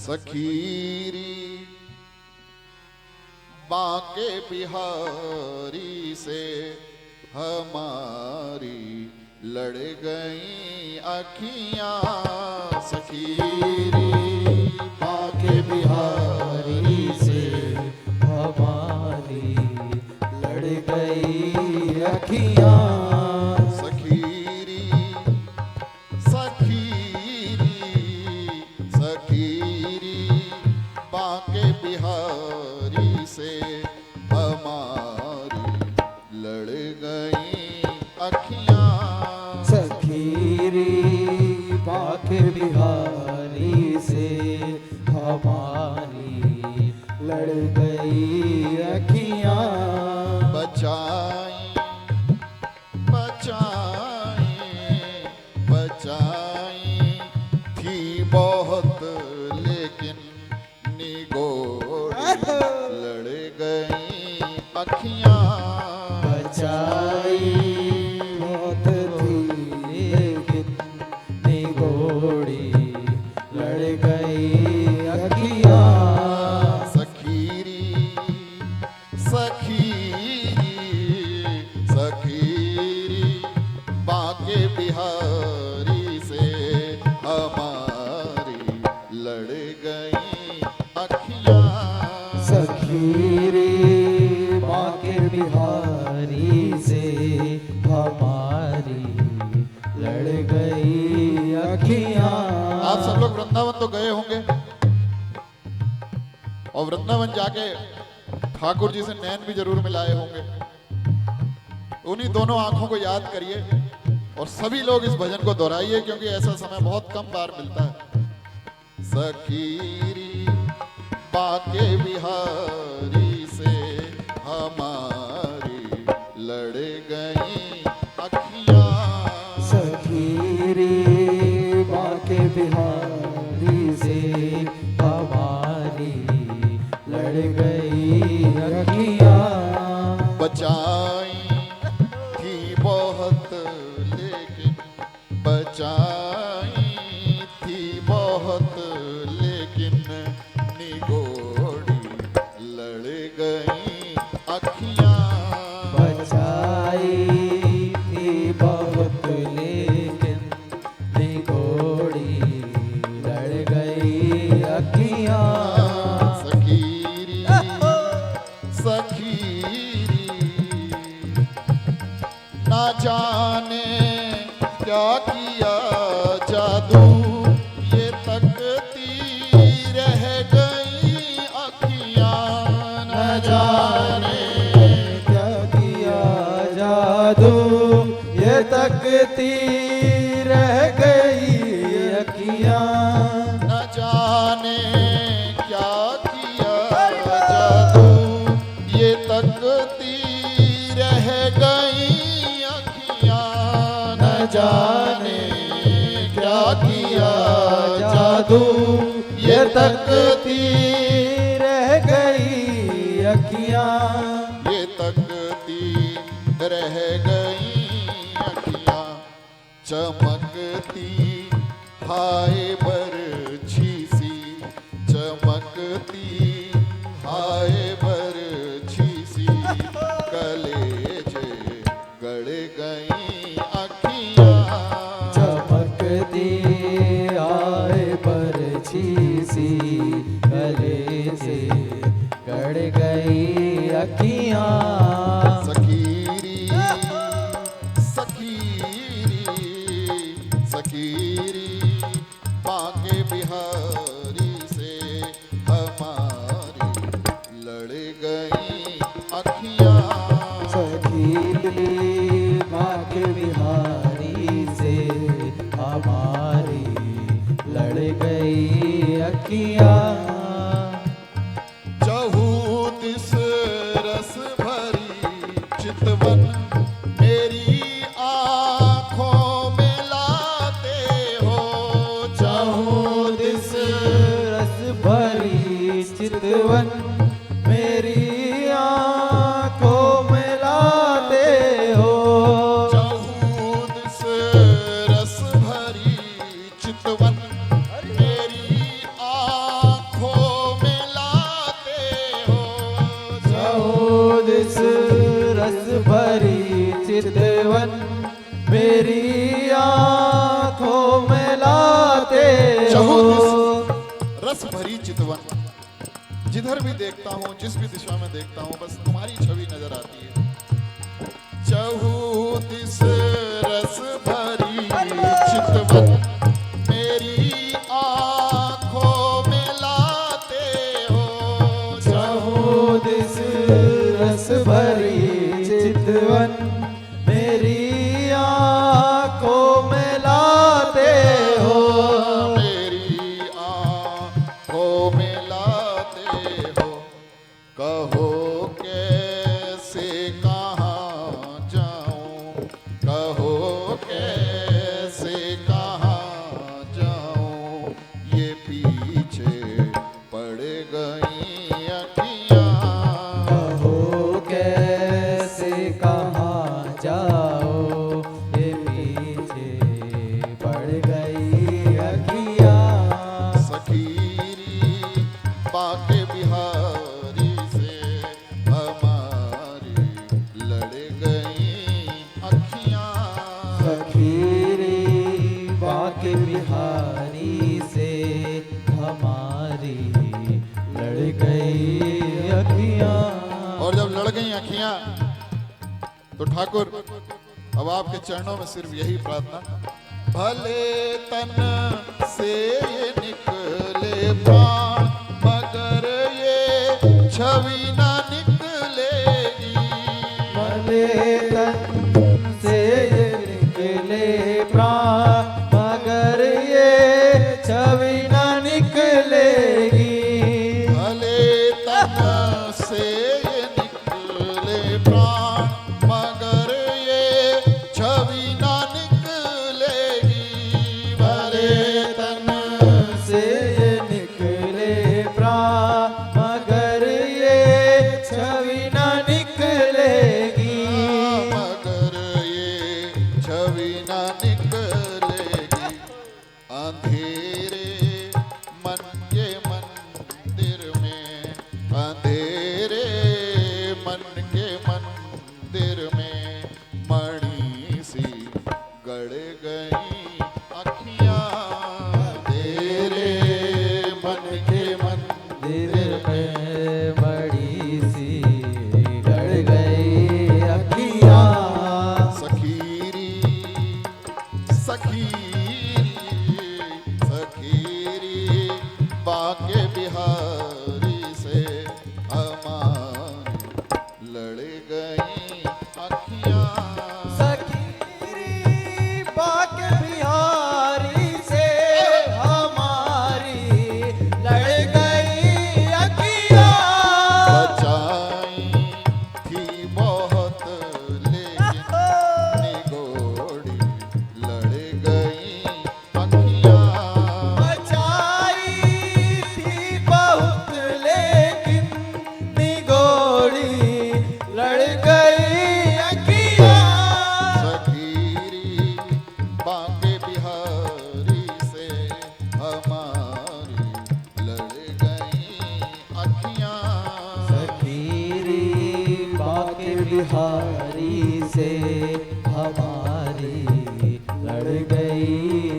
सखीरी बांके बिहारी से हमारी लड़ गई अखियां। सखीरी बांके बिहारी से हमारी लड़ गई अखियां। सखीरी सखीरी सखीरी बांके बिहारी से हमारी लड़ गई अखियां। सखीरी बांके बिहारी से हमारी लड़ गई अखियां। बचाई बचाई बचाई थी बहुत लेकिन निगोड़ी लड़ गई अखियां। बचाई बहुत थी लेकिन निगोड़ी लड़ गई अखियां। सखीरी सखीरी सखीरी बांके बिहारी से हमारी लड़ गई अखियां। सखीरी बांके बिहारी से हमारी लड़ गई अखियां। आप सब लोग वृंदावन तो गए होंगे और वृंदावन जाके ठाकुर जी से नैन भी जरूर मिलाए होंगे। उन्हीं दोनों आंखों को याद करिए और सभी लोग इस भजन को दोहराइए क्योंकि ऐसा समय बहुत कम बार मिलता है। सखीरी बांके बिहारी से हमारी लड़ गई अखियां। सखीरी बांके बिहारी से हमारी लड़ गई अखियां। बचाई थी बहुत लेकिन बचाई थी बहुत लेकिन निगोड़ी लड़ गई अखियां। बचाई थी बहुत लेकिन निगोड़ी लड़ गई अखियां। सखीरी सखीरी ना जाने क्या किया जादू ये तकती रह गई अखियां। न जाने क्या किया जादू ये तकती रह गई अखियां। न जाने क्या किया जादू ये तकती रह गई अखियां। न जाने क्या किया जादू ये तकती रह गई अखियां। ये तकती रह गई अखियां। चमकती हाय बरछी सी चमकती हाय बरछी सी कलेजे गड़ गई अखियां। चमकती आए बरछी सी गले से गड़ गई अखियां। सखीरी सखीरी सखीरी बांके बिहारी से हमारी लड़ गई अखियां। सखीरी बांके बिहारी से हमारी लड़ गई अखियां। चहु दिस रस भरी चितवन मेरी आँखों में लाते हो। चहु दिस रस भरी चितवन मेरी आँखों में लाते हो। चहु दिस रस भरी चितवन मेरी आँखों चितवन मेरी आंखों में लाते हो। रस भरी चितवन, जिधर भी देखता हूँ, जिस भी दिशा में देखता हूँ, बस तुम्हारी छवि नजर आती है। चहुदिस रस भरी चितवन मेरी आंखों में लाते हो। चहुदिस रस भरी चितवन मेरी आंखों में लाते हो। मेरी आंखों में लाते हो। कहो कैसे कहाँ जाऊं, कहो कैसे कहाँ जाऊं, ये पीछे पड़ गई अखियाँ। कहो कैसे कहाँ जाओ, ये पीछे पड़ गई अखियाँ। सखीरी बाके बिहारी से हमारी लड़ गई अखियाँ। सखीरी बाके बिहारी से हमारी लड़ गई अखियाँ। और जब लड़ गई अखियाँ तो ठाकुर अब आपके चरणों में सिर्फ यही प्रार्थना, भले तन से ये निकले प्राण मगर ये छवि ना निकलेगी। भले तन से ये निकले प्राण मगर ये छवि न निकलेगी। भले तन से ये निकले प्राण मगर ये छवि ना निकलेगी। भले तन से ये निकले प्राण मगर ये छवि न निकलेगी। मगर ये छवि ना निकलेगी। अंधेरे मन के मंदिर में, अंधेरे मन के मंदिर में मणि सी गड़ गई अखियाँ। अंधेरे मन के दिल में बड़ी सी गड़ गई अखियाँ। सखीरी सखीरी सखीरी बाके बिहारी से हमारी लड़ गई अखियाँ। सखीरी बाके बिहारी से हमारी लड़ गई अखियाँ। बचाई थी बहुत लेकिन निगोड़ी लड़ गई अखियाँ। बचाई थी बहुत लेकिन निगोड़ी लड़ गई अखियाँ। सखीरी बाके बिहारी से हमारी लड़ गई अखियाँ। सखीरी बाके बिहारी से हमारी लड़ गई